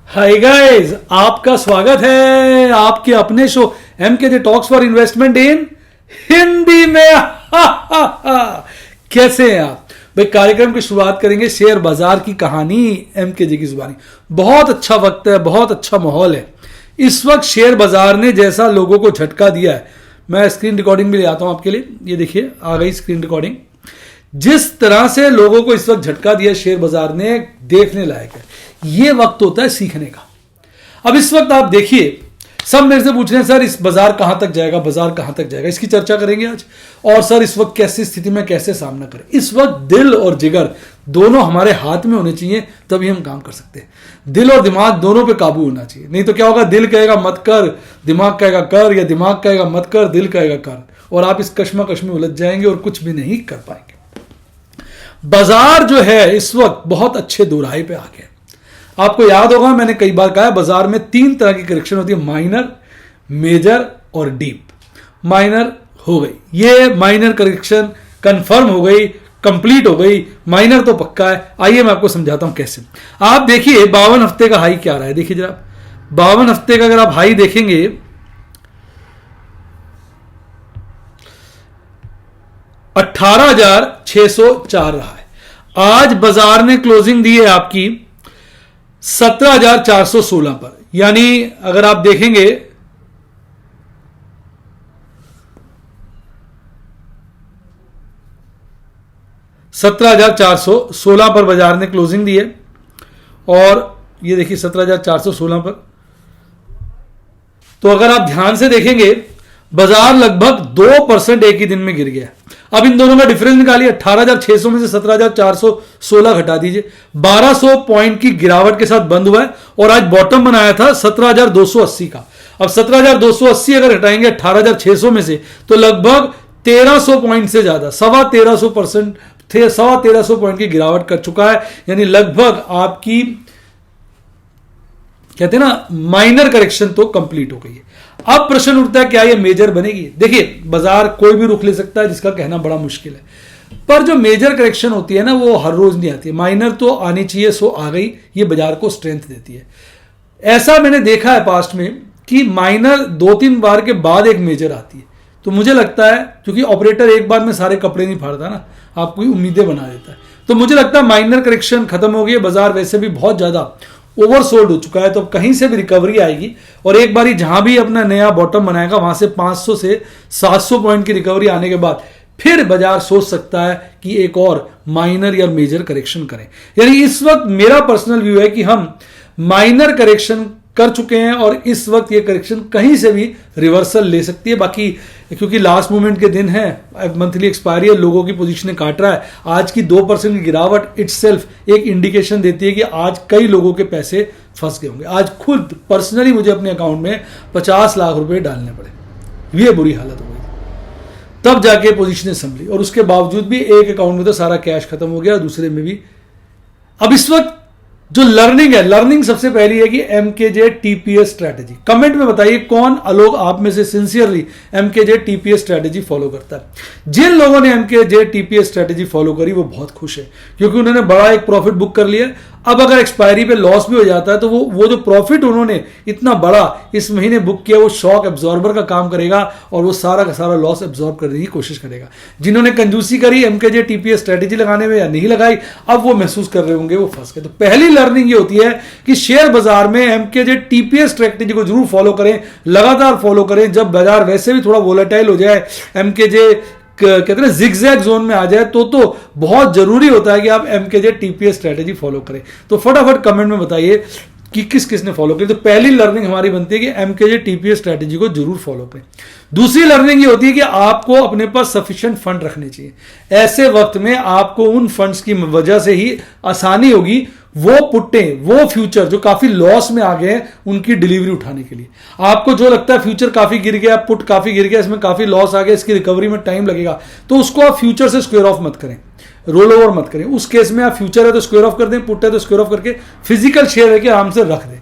Hi guys, आपका स्वागत है आपके अपने show MKJ talks for investment in Hindi में। कैसे हैं आप भाई? कार्यक्रम की शुरुआत करेंगे शेयर बाजार की कहानी एमकेजे की जुबानी। बहुत अच्छा वक्त है, बहुत अच्छा माहौल है इस वक्त। शेयर बाजार ने जैसा लोगों को झटका दिया है, मैं स्क्रीन रिकॉर्डिंग भी ले आता हूं आपके लिए। ये देखिए आ गई स्क्रीन रिकॉर्डिंग। जिस तरह से लोगों को इस वक्त झटका दिया शेयर बाजार ने, देखने लायक है। यह वक्त होता है सीखने का। अब इस वक्त आप देखिए, सब मेरे से पूछ रहे हैं सर इस बाजार कहां तक जाएगा, बाजार कहां तक जाएगा, इसकी चर्चा करेंगे आज। और सर इस वक्त कैसी स्थिति में कैसे सामना करें। इस वक्त दिल और जिगर दोनों हमारे हाथ में होने चाहिए, तभी हम काम कर सकते हैं। दिल और दिमाग दोनों पे काबू होना चाहिए, नहीं तो क्या होगा, दिल कहेगा मत कर, दिमाग कहेगा कर, या दिमाग कहेगा मत कर, दिल कहेगा कर, और आप इस कश्मकश में उलझ जाएंगे और कुछ भी नहीं कर पाएंगे। बाजार जो है इस वक्त बहुत अच्छे दोराहे पे आ गया। आपको याद होगा मैंने कई बार कहा है, बाजार में 3 तरह की करेक्शन होती है, माइनर, मेजर और डीप। माइनर हो गई, ये माइनर करेक्शन कंफर्म हो गई, कंप्लीट हो गई। माइनर तो पक्का है। आइए मैं आपको समझाता हूं कैसे। आप देखिए 52 हफ्ते का हाई क्या रहा है, देखिए जरा 52 हफ्ते का अगर आप हाई देखेंगे, 18,604 रहा है। आज बाजार ने क्लोजिंग दी है आपकी 17,416 पर, यानी अगर आप देखेंगे 17,416 पर बाजार ने क्लोजिंग दी है। और ये देखिए 17,416 पर। तो अगर आप ध्यान से देखेंगे बाजार लगभग 2% एक ही दिन में गिर गया। अब इन दोनों का डिफरेंस निकालिए, 18,600 में से 17,416 घटा दीजिए, 1200 पॉइंट की गिरावट के साथ बंद हुआ है। और आज बॉटम बनाया था 17,280 का। अब 17,280 अगर घटाएंगे 18,600 में से, तो लगभग 1,300 पॉइंट से ज्यादा, 1,300 पॉइंट की गिरावट कर चुका है। यानी लगभग आपकी कहते हैं ना माइनर करेक्शन तो कंप्लीट हो गई है। अब प्रश्न उठता है क्या ये मेजर बनेगी? देखिए बाजार कोई भी रुख ले सकता है, जिसका कहना बड़ा मुश्किल है। पर जो मेजर करेक्शन होती है ना, वो हर रोज नहीं आती है। माइनर तो आनी चाहिए, सो आ गई, ये बाजार को स्ट्रेंथ देती है। ऐसा मैंने देखा है पास्ट में कि माइनर 2-3 बार के बाद एक मेजर आती है। तो मुझे लगता है, क्योंकि ऑपरेटर एक बार में सारे कपड़े नहीं फाड़ता ना, आपको उम्मीदें बना देता है। तो मुझे लगता है माइनर करेक्शन खत्म हो गई, बाजार वैसे भी बहुत ज्यादा ओवरसोल्ड हो चुका है। तो कहीं से भी रिकवरी आएगी, और एक बार जहां भी अपना नया बॉटम बनाएगा, वहां से 500 से 700 पॉइंट की रिकवरी आने के बाद फिर बाजार सोच सकता है कि एक और माइनर या मेजर करेक्शन करें। यानी इस वक्त मेरा पर्सनल व्यू है कि हम माइनर करेक्शन कर चुके हैं, और इस वक्त ये करेक्शन कहीं से भी रिवर्सल ले सकती है। बाकी क्योंकि लास्ट मोमेंट के दिन है, मंथली एक्सपायरी है, लोगों की पोजीशनें काट रहा है। आज की 2% की गिरावट इटसेल्फ एक इंडिकेशन देती है कि आज कई लोगों के पैसे फंस गए होंगे। आज खुद पर्सनली मुझे अपने अकाउंट में 50 लाख रुपए डालने पड़े, ये बुरी हालत हो गई। तब जाके पोजीशनें संभली, और उसके बावजूद भी एक अकाउंट में तो सारा कैश खत्म हो गया, दूसरे में भी। अब इस वक्त जो लर्निंग है, लर्निंग सबसे पहली है कि एमकेजे टीपीएस स्ट्रैटेजी। कमेंट में बताइए कौन लोग आप में से सिंसियरली एमकेजे टीपीएस स्ट्रैटेजी फॉलो करता है। जिन लोगों ने एमकेजे टीपीएस स्ट्रैटेजी फॉलो करी वो बहुत खुश है, क्योंकि उन्होंने बड़ा एक प्रॉफिट बुक कर लिया। अब अगर एक्सपायरी पे लॉस भी हो जाता है, तो वो जो प्रॉफिट उन्होंने इतना बड़ा इस महीने बुक किया, वो शॉक एब्जॉर्बर का काम करेगा, और वो सारा का सारा लॉस एब्जॉर्ब करने की कोशिश करेगा। जिन्होंने कंजूसी करी एमकेजे टीपीएस स्ट्रैटेजी लगाने में या नहीं लगाई, अब वो महसूस कर रहे होंगे वो फंस गए। तो पहली लर्निंग ये होती है कि शेयर बाजार में एमकेजे टीपीएस स्ट्रैटेजी को जरूर फॉलो करें, लगातार फॉलो करें। जब बाजार वैसे भी थोड़ा वोलेटाइल हो जाए, एमकेजे कहते हैं जिगजैग जोन में आ जाए, तो बहुत जरूरी होता है कि आप एमकेजे टीपीएस स्ट्रैटेजी फॉलो करें। तो फटाफट कमेंट में बताइए कि किस किस ने फॉलो की। तो पहली लर्निंग हमारी बनती है कि एमकेजे टीपीएस स्ट्रैटेजी को जरूर फॉलो करें। दूसरी लर्निंग ये होती है कि आपको अपने पास सफिशिएंट फंड रखने चाहिए। ऐसे वक्त में आपको उन फंड्स की वजह से ही आसानी होगी वो पुट्टे, वो फ्यूचर जो काफी लॉस में आ गए हैं, उनकी डिलीवरी उठाने के लिए। आपको जो लगता है फ्यूचर काफी गिर गया, पुट काफी गिर गया, इसमें काफी लॉस आ गया, इसकी रिकवरी में टाइम लगेगा, तो उसको आप फ्यूचर से स्क्वायर ऑफ मत करें, रोल ओवर मत करें। उस केस में आप फ्यूचर है तो स्क्वायर ऑफ कर दें, पुट है तो स्क्वायर ऑफ करके फिजिकल शेयर है कि आराम से रख दें।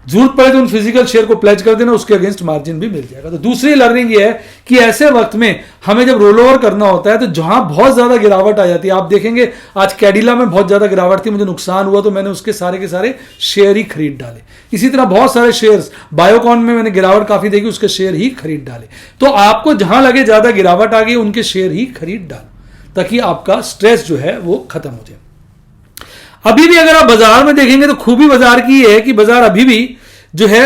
जरूरत पड़े तो उन फिजिकल शेयर को प्लेज कर देना, उसके अगेंस्ट मार्जिन भी मिल जाएगा। तो दूसरी लर्निंग ये है कि ऐसे वक्त में हमें जब रोल ओवर करना होता है तो जहां बहुत ज्यादा गिरावट आ जाती है, आप देखेंगे आज कैडिला में बहुत ज्यादा गिरावट थी, मुझे नुकसान हुआ तो मैंने उसके सारे के सारे शेयर ही खरीद डाले। इसी तरह बहुत सारे शेयर्स, बायोकॉन में मैंने गिरावट काफी देखी, उसके शेयर ही खरीद डाले। तो आपको जहां लगे ज्यादा गिरावट आ गई उनके शेयर ही खरीद डालो, ताकि आपका स्ट्रेस जो है वो खत्म हो जाए। अभी भी अगर आप बाजार में देखेंगे तो खूबी बाजार की है कि बाजार अभी भी जो है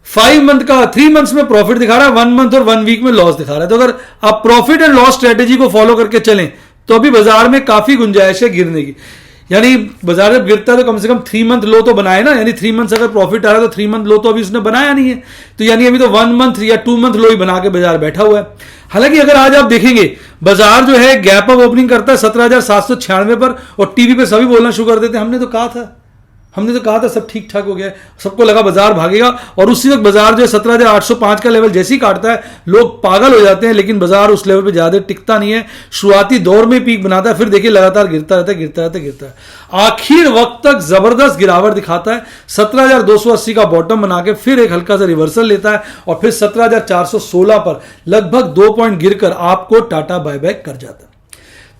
5 मंथ का 3 मंथ्स में प्रॉफिट दिखा रहा है, 1 मंथ और 1 वीक में लॉस दिखा रहा है। तो अगर आप प्रॉफिट एंड लॉस स्ट्रेटेजी को फॉलो करके चलें तो अभी बाजार में काफी गुंजाइश है गिरने की। यानी बाजार जब गिरता है तो कम से कम 3 मंथ लो तो बनाए ना, यानी 3 मंथ अगर प्रॉफिट आ रहा है तो 3 मंथ लो तो अभी उसने बनाया नहीं है, तो यानी अभी तो 1 मंथ या 2 मंथ लो ही बना के बाजार बैठा हुआ है। हालांकि अगर आज आप देखेंगे बाजार जो है गैप अप ओपनिंग करता है 17,796 पर, और टीवी पे सभी बोलना शुरू कर देते हैं हमने तो कहा था सब ठीक ठाक हो गया है, सबको लगा बाजार भागेगा, और उसी वक्त बाजार जो है 17,805 का लेवल जैसे ही काटता है लोग पागल हो जाते हैं, लेकिन बाजार उस लेवल पे ज्यादा टिकता नहीं है। शुरुआती दौर में पीक बनाता है, फिर देखिए लगातार गिरता रहता है, आखिर वक्त तक जबरदस्त गिरावट दिखाता है, 17,280 का बॉटम बना के फिर एक हल्का सा रिवर्सल लेता है, और फिर 17,416 पर लगभग 2 पॉइंट गिरकर आपको टाटा बायबैक कर जाता है।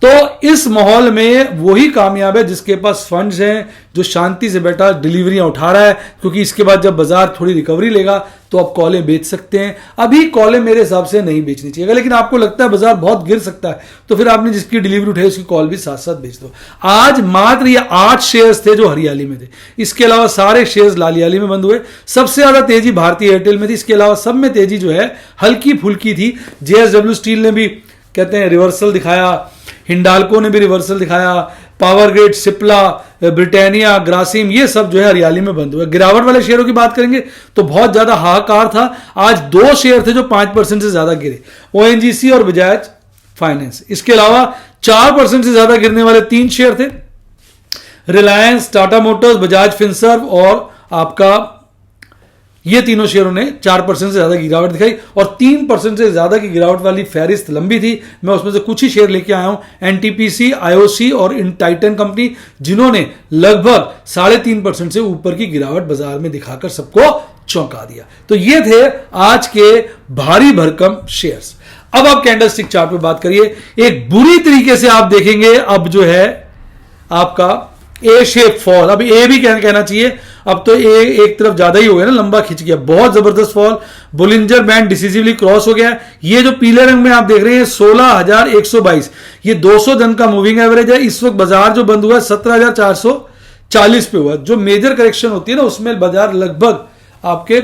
तो इस माहौल में वही कामयाब है जिसके पास फंड्स हैं, जो शांति से बैठा डिलीवरियां उठा रहा है, क्योंकि इसके बाद जब बाजार थोड़ी रिकवरी लेगा तो आप कॉलें बेच सकते हैं। अभी कॉलें मेरे हिसाब से नहीं बेचनी चाहिए, लेकिन आपको लगता है बाजार बहुत गिर सकता है तो फिर आपने जिसकी डिलीवरी उठाई उसकी कॉल भी साथ साथ बेच दो। आज मात्र ये 8 शेयर्स थे जो हरियाली में थे, इसके अलावा सारे शेयर्स लालियाली में बंद हुए। सबसे ज्यादा तेजी भारतीय एयरटेल में थी, इसके अलावा सब में तेजी जो है हल्की फुल्की थी। जेएसडब्ल्यू स्टील ने भी कहते हैं रिवर्सल दिखाया, हिंडाल्को ने भी रिवर्सल दिखाया, power grid, Cipla, Britannia, Grasim, ये सब जो है हरियाली में बंद हुए। गिरावट वाले शेयरों की बात करेंगे तो बहुत ज्यादा हाहाकार था। आज 2 शेयर थे जो 5% से ज्यादा गिरे, ओएनजीसी और बजाज फाइनेंस। इसके अलावा 4% से ज्यादा गिरने वाले 3 शेयर थे, रिलायंस, टाटा मोटर्स, बजाज फिनसर्व और आपका, ये तीनों शेयरों ने 4% से ज्यादा की गिरावट दिखाई, और 3% से ज्यादा की गिरावट वाली फहरिस्त लंबी थी। मैं उसमें से कुछ ही शेयर लेके आया हूं, एनटीपीसी, आईओसी और इन टाइटन कंपनी, जिन्होंने लगभग 3.5% से ऊपर की गिरावट बाजार में दिखाकर सबको चौंका दिया। तो ये थे आज के भारी भरकम शेयर्स। अब आप कैंडलस्टिक चार्ट पे बात करिए। एक बुरी तरीके से आप देखेंगे अब जो है आपका ए शेप फॉल, अब ए भी कहना चाहिए, अब तो ए एक तरफ ज्यादा ही हो गया ना, लंबा खिंच गया, बहुत जबरदस्त fall. Bollinger band decisively cross हो गया। ये जो पीले रंग में आप देख रहे हैं 16,122, ये 200 दिन का मूविंग एवरेज है। इस वक्त बाजार जो बंद हुआ है 17,440 पे हुआ। जो मेजर करेक्शन होती है ना उसमें बाजार लगभग आपके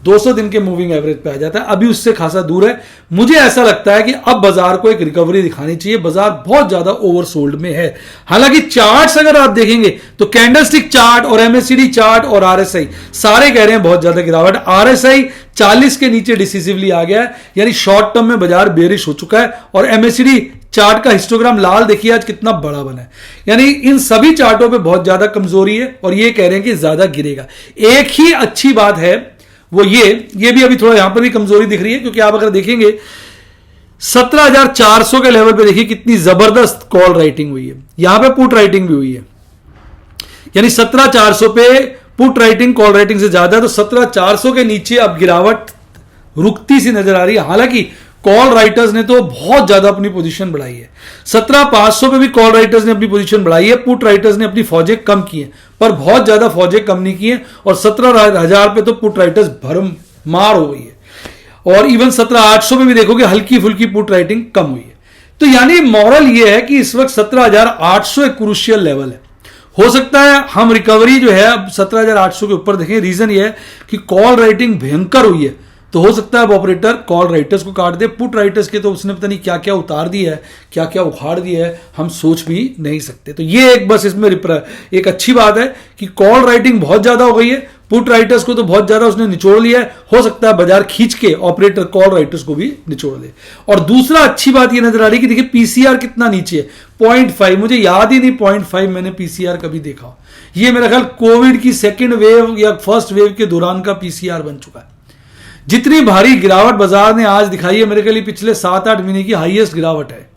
200 दिन के मूविंग एवरेज पे आ जाता है, अभी उससे खासा दूर है। मुझे ऐसा लगता है कि अब बाजार को एक रिकवरी दिखानी चाहिए, बाजार बहुत ज्यादा ओवरसोल्ड में है। हालांकि चार्ट्स अगर आप देखेंगे तो कैंडलस्टिक चार्ट और एमएससीडी चार्ट और आरएसआई सारे कह रहे हैं बहुत ज्यादा गिरावट। आरएसआई 40 के नीचे डिसिसिवली आ गया है, यानी शॉर्ट टर्म में बाजार बेरिश हो चुका है। और एमएससीडी चार्ट का हिस्टोग्राम लाल देखिए आज कितना बड़ा बना है, यानी इन सभी चार्टों पे बहुत ज्यादा कमजोरी है और ये कह रहे हैं कि ज्यादा गिरेगा। एक ही अच्छी बात है वो ये भी अभी थोड़ा यहां पर भी कमजोरी दिख रही है, क्योंकि आप अगर देखेंगे 17,400 के लेवल पे देखिए कितनी जबरदस्त कॉल राइटिंग हुई है, यहां पे पुट राइटिंग भी हुई है, यानी 17,400 पे पुट राइटिंग कॉल राइटिंग से ज्यादा है। तो 17,400 के नीचे अब गिरावट रुकती सी नजर आ रही है। हालांकि कॉल राइटर्स ने तो बहुत ज्यादा अपनी पोजीशन बढ़ाई है, 17,500 पे भी कॉल राइटर्स ने अपनी पोजीशन बढ़ाई है, पुट राइटर्स ने अपनी फौजें कम की हैं, पर बहुत ज्यादा फौजें कम नहीं की हैं। और 17,000 पे तो पुट राइटर्स भरम मार हो गई है, और इवन 17,800 में भी देखोगे हल्की फुल्की पुट राइटिंग कम हुई है। तो यानी मॉरल ये है कि इस वक्त 17,800 एक क्रूशियल लेवल है। हो सकता है हम रिकवरी जो है अब 17,800 के ऊपर देखें। रीजन ये है कि कॉल राइटिंग भयंकर हुई है, तो हो सकता है अब ऑपरेटर कॉल राइटर्स को काट दे। पुट राइटर्स के तो उसने पता नहीं क्या क्या उतार दिया है, क्या क्या उखाड़ दिया है, हम सोच भी नहीं सकते। तो ये एक बस इसमें एक अच्छी बात है कि कॉल राइटिंग बहुत ज्यादा हो गई है, पुट राइटर्स को तो बहुत ज्यादा उसने निचोड़ लिया है। हो सकता है बाजार खींच के ऑपरेटर कॉल राइटर्स को भी निचोड़ दे। और दूसरा अच्छी बात ये नजर आ रही है कि देखिए पीसीआर कितना नीचे है, 0.5। मुझे याद ही नहीं 0.5 मैंने पीसीआर कभी देखा हो। ये मेरा ख्याल कोविड की सेकेंड वेव या फर्स्ट वेव के दौरान का पीसीआर बन चुका है। जितनी भारी गिरावट बाजार ने आज दिखाई है, मेरे ख्याल पिछले 7-8 महीने की हाईएस्ट गिरावट है,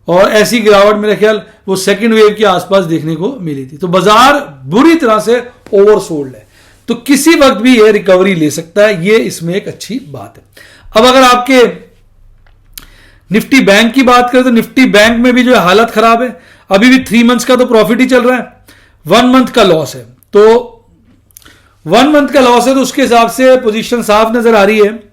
और ऐसी गिरावट मेरे ख्याल वो सेकंड वेव के आसपास देखने को मिली थी। तो बाजार बुरी तरह से ओवरसोल्ड है। तो किसी वक्त भी ये रिकवरी ले सकता है, ये इसमें एक अच्छी बात है। अब अगर आपके निफ्टी बैंक की बात करें तो निफ्टी बैंक में भी जो है हालत खराब है। अभी भी 3 मंथ्स का तो प्रॉफिट ही चल रहा है, 1 मंथ का लॉस है। तो 1 मंथ का लॉस है तो उसके हिसाब से पोजीशन साफ नजर आ रही है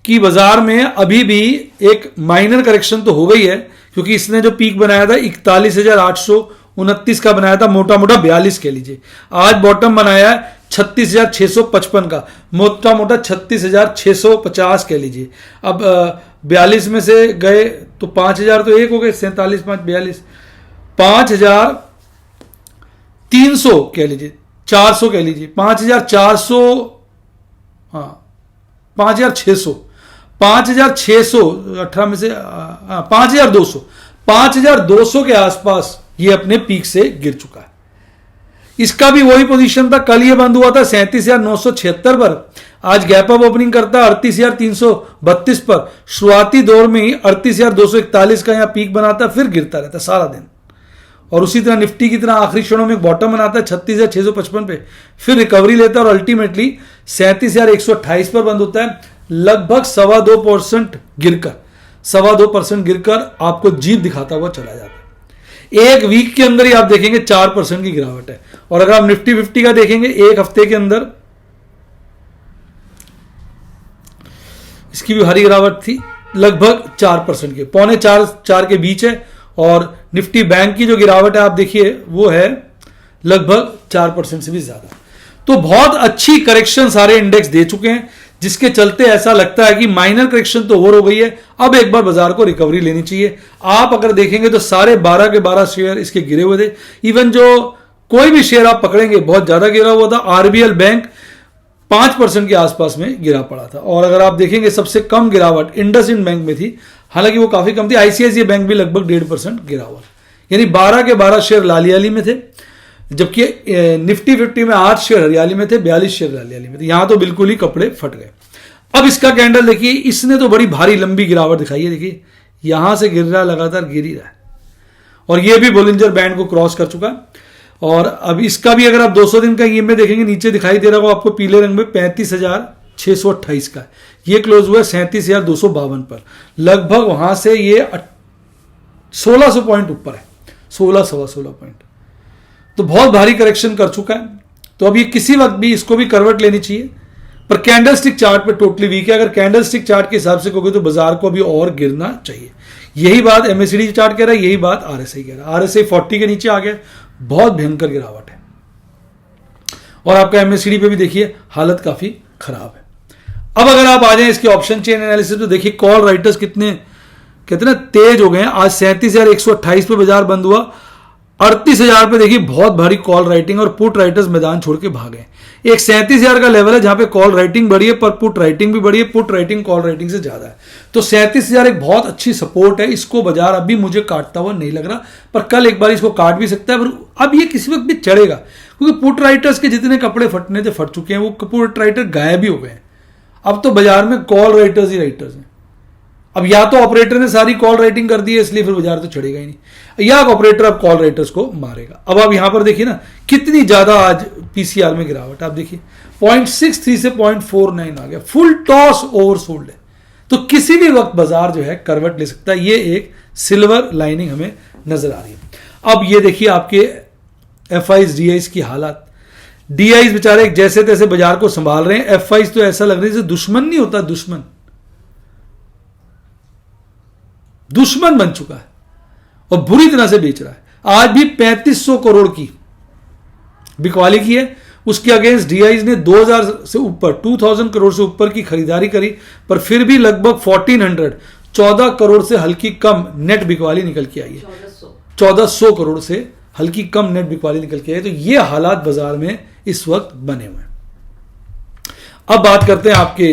कि बाजार में अभी भी एक माइनर करेक्शन तो हो गई है, क्योंकि इसने जो पीक बनाया था 41,829 का बनाया था, मोटा मोटा 42 कह लीजिए। आज बॉटम बनाया है 36,655 का, मोटा मोटा 36,650 कह लीजिए। अब 42 में से गए तो 5,000 तो एक हो गए, 47 5 42, 5,300 कह लीजिए, 400 कह लीजिए, 5,400, हाँ 5,600, 18 में से 5,200 के आसपास ये अपने पीक से गिर चुका है। इसका भी वही पोजीशन था, कल ये बंद हुआ था 37,976 पर, आज गैप अप ओपनिंग करता है 38,332 पर, शुरुआती दौर में ही 38,241 का यहां पीक बनाता, फिर गिरता रहता सारा दिन। और उसी तरह निफ्टी की तरह आखिरी क्षणों में एक बॉटम बनाता है 36,655 पे, फिर रिकवरी लेता है और अल्टीमेटली 37,128 पर बंद होता है, लगभग 2.25% गिरकर 2.25% गिरकर आपको जीप दिखाता हुआ चला जाता है। एक वीक के अंदर ही आप देखेंगे 4% की गिरावट है। और अगर आप निफ्टी 50 का देखेंगे एक हफ्ते के अंदर इसकी भी भारी गिरावट थी, लगभग 4% के, 3.25-4 के बीच है। और निफ्टी बैंक की जो गिरावट है आप देखिए वो है लगभग 4% से भी ज्यादा। तो बहुत अच्छी करेक्शन सारे इंडेक्स दे चुके हैं, जिसके चलते ऐसा लगता है कि माइनर करेक्शन तो ओवर हो गई है, अब एक बार बाजार को रिकवरी लेनी चाहिए। आप अगर देखेंगे तो सारे 12 के 12 शेयर इसके गिरे हुए थे। इवन जो कोई भी शेयर आप पकड़ेंगे बहुत ज्यादा गिरा हुआ था। आरबीएल बैंक 5% के आसपास में गिरा पड़ा था। और अगर आप देखेंगे सबसे कम गिरावट इंडसइंड बैंक में थी, हालांकि वो काफी कम थी। आईसीआईसीआई बैंक भी लगभग 1.5% गिरा हुआ, यानी 12 के 12 शेयर लालियाली में थे, जबकि निफ्टी 50 में 8 शेयर हरियाली में थे, 42 शेयर हरियाली में थे। यहां तो बिल्कुल ही कपड़े फट गए। अब इसका कैंडल देखिए, इसने तो बड़ी भारी लंबी गिरावट दिखाई है। देखिए यहां से गिर रहा है, लगातार गिर ही रहा है, और ये भी बोलिंजर बैंड को क्रॉस कर चुका है। और अब इसका भी अगर आप 200 दिन का ईएमए देखेंगे, नीचे दिखाई दे रहा होगा आपको पीले रंग में 35,628 का, ये क्लोज हुआ है 37,252 पर, लगभग वहां से ये 1600 पॉइंट ऊपर है, 16 पॉइंट। तो बहुत भारी करेक्शन कर चुका है। तो अब ये किसी वक्त भी इसको भी करवट लेनी चाहिए, पर कैंडलस्टिक चार्ट पे टोटली वीक है। अगर कैंडलस्टिक चार्ट के हिसाब से कहोगे तो बाजार को भी और गिरना चाहिए। यही बात एमएसीडी चार्ट कह रहा है, यही बात आरएसआई कह रहा है। आरएसआई 40 के नीचे आ गया, बहुत भयंकर गिरावट है। और आपका एमएसीडी पे भी देखिए हालत काफी खराब है। अब अगर आप आ जाए इसके ऑप्शन चेन एनालिसिस तो देखिए कॉल राइटर्स कितने कहते ना तेज हो गए हैं। आज 37,128 पे बाजार बंद हुआ, 38,000 पे देखिए बहुत भारी कॉल राइटिंग, और पुट राइटर्स मैदान छोड़ के भागे। एक 37,000 का लेवल है जहां पे कॉल राइटिंग बढ़ी है, पर पुट राइटिंग भी बढ़ी है। पुट राइटिंग कॉल राइटिंग से ज्यादा है, तो 37,000 एक बहुत अच्छी सपोर्ट है। इसको बाजार अभी मुझे काटता हुआ नहीं लग रहा, पर कल एक बार इसको काट भी सकता है। पर अब ये किसी वक्त भी चढ़ेगा, क्योंकि पुट राइटर्स के जितने कपड़े फटने थे फट चुके हैं, वो पुट राइटर गायब भी हो गए हैं। अब तो बाजार में कॉल राइटर्स ही राइटर्स हैं। अब या तो ऑपरेटर ने सारी कॉल राइटिंग कर दी है, इसलिए फिर बाजार तो चढ़ेगा ही नहीं, या ऑपरेटर अब कॉल राइटर्स को मारेगा। अब आप यहां पर देखिए ना कितनी ज्यादा आज पीसीआर में गिरावट। आप देखिए 0.63 से 0.49 आ गया, फुल टॉस ओवरसोल्ड है। तो किसी भी वक्त बाजार जो है करवट ले सकता है, ये एक सिल्वर लाइनिंग हमें नजर आ रही है। अब ये देखिए आपके एफआईज डीआईज की हालत। डीआईज बेचारे जैसे तैसे बाजार को संभाल रहे हैं, एफआईज तो ऐसा लग रहा है जैसे दुश्मन नहीं होता, दुश्मन बन चुका है और बुरी तरह से बेच रहा है। आज भी 3500 करोड़ की बिकवाली की है, उसके अगेंस्ट डीआईज ने 2000 से ऊपर 2000 करोड़ से ऊपर की खरीदारी करी, पर फिर भी लगभग 14 करोड़ से हल्की कम नेट बिकवाली निकल के आई है। 1400 करोड़ से हल्की कम नेट बिकवाली निकल के आई है। तो ये हालात बाजार में इस वक्त बने हुए हैं। अब बात करते हैं आपके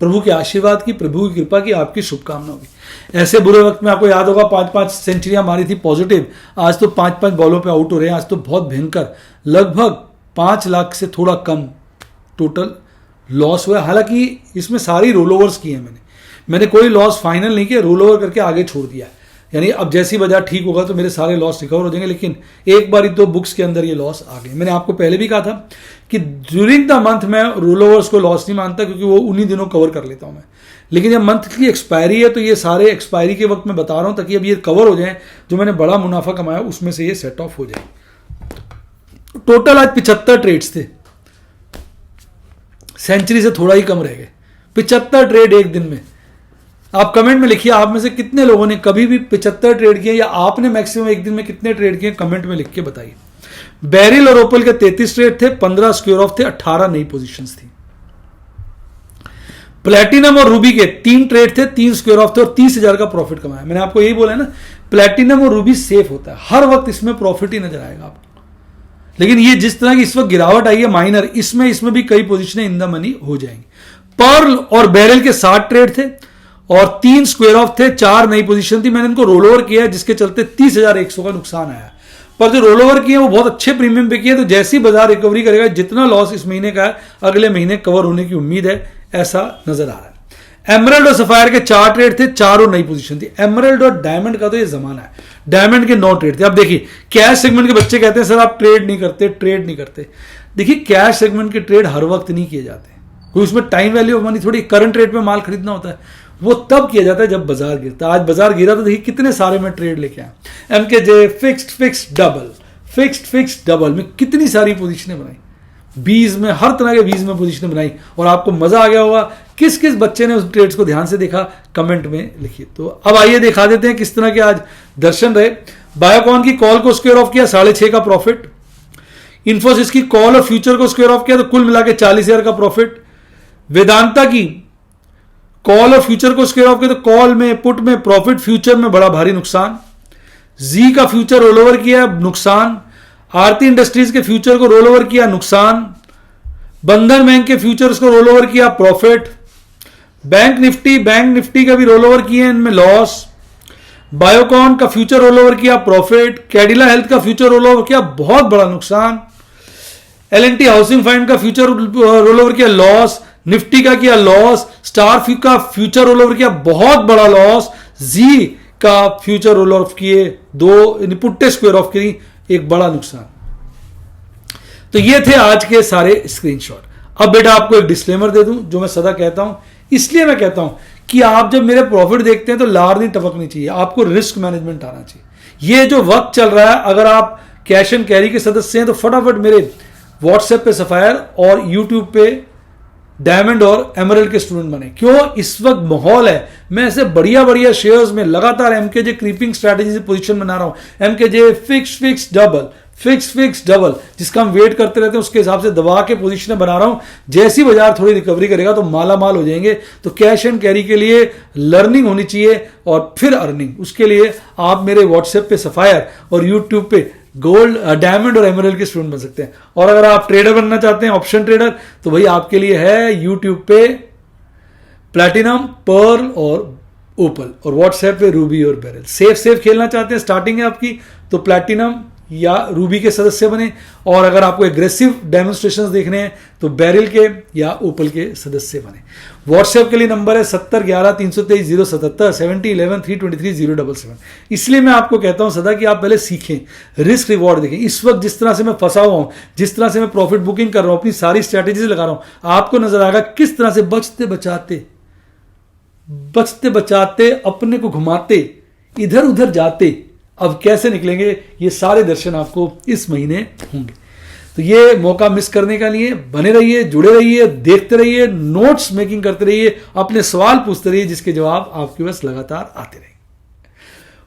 प्रभु के आशीर्वाद की, प्रभु की कृपा की, आपकी शुभकामनाओं की। ऐसे बुरे वक्त में आपको याद होगा 5-5 सेंचुरियां मारी थी पॉजिटिव, आज तो 5-5 बॉलों पे आउट हो रहे हैं। आज तो बहुत भयंकर, लगभग 5 लाख से थोड़ा कम टोटल लॉस हुआ। हालांकि इसमें सारी रोल ओवर्स की है मैंने कोई लॉस फाइनल नहीं किया, रोल ओवर करके आगे छोड़ दिया। यानी अब जैसी बाजार ठीक होगा तो मेरे सारे लॉस रिकवर हो जाएंगे, लेकिन एक बार ही तो बुक्स के अंदर ये लॉस आ गए। मैंने आपको पहले भी कहा था कि ड्यूरिंग द मंथ मैं रोल ओवर्स को लॉस नहीं मानता, क्योंकि वो उन्हीं दिनों कवर कर लेता हूं मैं। लेकिन जब मंथ की एक्सपायरी है तो ये सारे एक्सपायरी के वक्त मैं बता रहा हूं ताकि अब ये कवर हो जाए, जो मैंने बड़ा मुनाफा कमाया उसमें से ये सेट ऑफ हो जाए। टोटल आज 75 ट्रेड्स थे, सेंचुरी से थोड़ा ही कम रह गए। 75 ट्रेड एक दिन में। आप कमेंट में लिखिए आप में से कितने लोगों ने कभी भी 75 ट्रेड किए, या आपने मैक्सिमम एक दिन में कितने ट्रेड किए, कमेंट में लिख के बताइए। बेरिल और ओपल के 33 ट्रेड थे, 15 स्क्वेयर ऑफ थे, 18 नई पोजीशंस थी। प्लैटिनम और रूबी के 3 ट्रेड थे, 3 स्क्वेयर ऑफ थे और 30,000 का प्रॉफिट कमाया। मैंने आपको यही बोला है ना, प्लैटिनम और रूबी सेफ होता है, हर वक्त इसमें प्रॉफिट ही नजर आएगा आपको। लेकिन ये जिस तरह की इस वक्त गिरावट आई है माइनर, इसमें भी कई पोजीशनें इन द मनी हो जाएंगी। पर्ल और बेरिल के 60 ट्रेड थे और 3 स्क्वेयर ऑफ थे, 4 नई पोजीशन थी। मैंने इनको रोल ओवर किया जिसके चलते 30,100 का नुकसान आया। पर जो रोल ओवर किए वो बहुत अच्छे प्रीमियम पे किए, तो जैसी बाजार रिकवरी करेगा, जितना लॉस इस महीने का है अगले महीने कवर होने की उम्मीद है, ऐसा नजर आ रहा है। एमरल्ड और सफायर के 4 ट्रेड थे, 4 नई पोजीशन थी। एमरल्ड और डायमंड का तो ये जमाना है, डायमंड के 9 ट्रेड थे। अब देखिए कैश सेगमेंट के बच्चे कहते हैं सर आप ट्रेड नहीं करते। देखिए कैश सेगमेंट के ट्रेड हर वक्त नहीं किए जाते, कोई उसमें टाइम वैल्यू ऑफ मनी थोड़ी, करंट रेट में माल खरीदना होता है, वो तब किया जाता है जब बाजार गिरता है। आज बाजार गिरा तो देखिए कितने सारे मैं ट्रेड लेके आया। एमकेजे फिक्स्ड डबल में कितनी सारी पोजीशनें बनाई, 20 में, हर तरह के 20 में पोजीशनें बनाई, और आपको मजा आ गया होगा। किस किस बच्चे ने उस ट्रेड्स को ध्यान से देखा, कमेंट में लिखिए। तो अब आइए दिखा देते हैं किस तरह के आज दर्शन रहे। बायोकॉन की कॉल को स्क्वायर ऑफ किया, 6.5 का प्रॉफिट। इन्फोसिस की कॉल और फ्यूचर को स्क्वायर ऑफ किया तो कुल मिला के 40,000 का प्रॉफिट। वेदांता की कॉल और फ्यूचर को स्क्वायर ऑफ किया तो कॉल में, पुट में प्रॉफिट, फ्यूचर में बड़ा भारी नुकसान। जी का फ्यूचर रोल ओवर किया, नुकसान। आरती इंडस्ट्रीज के फ्यूचर को रोल ओवर किया, नुकसान। बंधन बैंक के फ्यूचर्स को रोल ओवर किया, प्रॉफिट। बैंक निफ्टी का भी रोल ओवर किए, इनमें लॉस। बायोकॉन का फ्यूचर रोल ओवर किया, प्रॉफिट। कैडिला हेल्थ का फ्यूचर रोल ओवर किया, बहुत बड़ा नुकसान। एलएनटी हाउसिंग फाइनेंस का फ्यूचर रोल ओवर किया, लॉस। निफ्टी का किया लॉस। स्टार का फ्यूचर रोल ओवर किया, बहुत बड़ा लॉस। जी का फ्यूचर रोल ऑफ किए, 2 पुट्टे स्क्वायर ऑफ की, एक बड़ा नुकसान। तो ये थे आज के सारे स्क्रीनशॉट। अब बेटा आपको एक डिस्क्लेमर दे दूं, जो मैं सदा कहता हूं, इसलिए मैं कहता हूं कि आप जब मेरे प्रॉफिट देखते हैं तो लार नहीं टपकनी चाहिए, आपको रिस्क मैनेजमेंट आना चाहिए। ये जो वक्त चल रहा है, अगर आप कैश एंड कैरी के सदस्य हैं तो फटाफट मेरे व्हाट्सएप पे सफायर और यूट्यूब पे डायमंड और एमरल्ड के स्टूडेंट बने। क्यों? इस वक्त माहौल है, मैं ऐसे बढ़िया शेयर्स में लगातार एमकेजे क्रीपिंग स्ट्रैटेजी से पोजीशन बना रहा हूं। एमकेजे फिक्स डबल, जिसका हम वेट करते रहते हैं, उसके हिसाब से दबा के पोजीशन बना रहा हूं। जैसी बाजार थोड़ी रिकवरी करेगा तो माला माल हो जाएंगे। तो कैश एंड कैरी के लिए लर्निंग होनी चाहिए और फिर अर्निंग। उसके लिए आप मेरे व्हाट्सएप पे सफायर और यूट्यूब पे गोल्ड, डायमंड और एमरल्ड के स्टूडेंट बन सकते हैं। और अगर आप ट्रेडर बनना चाहते हैं, ऑप्शन ट्रेडर, तो भाई आपके लिए है यूट्यूब पे प्लैटिनम, पर्ल और ओपल, और व्हाट्सएप पे रूबी और बेरिल। सेफ खेलना चाहते हैं, स्टार्टिंग है आपकी, तो प्लैटिनम या रूबी के सदस्य बने। और अगर आपको एग्रेसिव डेमोन्स्ट्रेशंस देखने हैं तो बेरिल के या ओपल के सदस्य बने। व्हाट्सएप के लिए नंबर है 7011-323-077, 7011-323-077। इसलिए मैं आपको कहता हूं सदा कि आप पहले सीखें, रिस्क रिवॉर्ड देखें। इस वक्त जिस तरह से मैं फंसा हुआ हूं, जिस तरह से मैं प्रॉफिट बुकिंग कर रहा हूं, अपनी सारी स्ट्रैटेजी लगा रहा हूं, आपको नजर आएगा किस तरह से बचते बचाते अपने को घुमाते, इधर उधर जाते, अब कैसे निकलेंगे, ये सारे दर्शन आपको इस महीने होंगे। तो ये मौका मिस करने का लिए बने रहिए, जुड़े रहिए, देखते रहिए, नोट्स मेकिंग करते रहिए, अपने सवाल पूछते रहिए, जिसके जवाब आपके पास लगातार आते रहेंगे।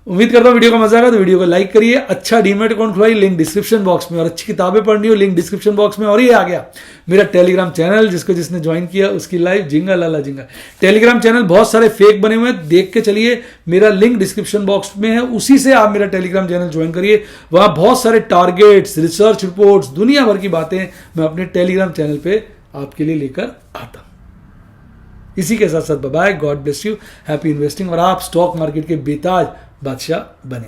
उम्मीद करता हूं वीडियो का मजा आएगा, तो वीडियो को लाइक करिए। अच्छा डीमेट अकाउंट खुलवाइए, लिंक डिस्क्रिप्शन बॉक्स में। और अच्छी किताबें पढ़नी हो, लिंक डिस्क्रिप्शन बॉक्स में। और ये आ गया मेरा टेलीग्राम चैनल, जिसने ज्वाइन किया उसकी लाइव जिंगल लाला जिंगल। टेलीग्राम चैनल बहुत सारे फेक बने हुए हैं, देख के चलिए, मेरा लिंक डिस्क्रिप्शन बॉक्स में है, उसी से आप मेरा टेलीग्राम चैनल ज्वाइन करिए। वहां बहुत सारे टारगेट्स, रिसर्च रिपोर्ट्स, दुनिया भर की बातें मैं अपने टेलीग्राम चैनल पे आपके लिए लेकर आता हूं। इसी के साथ साथ bye, god bless you, happy investing, और आप स्टॉक मार्केट के बेताज बादशाह बने।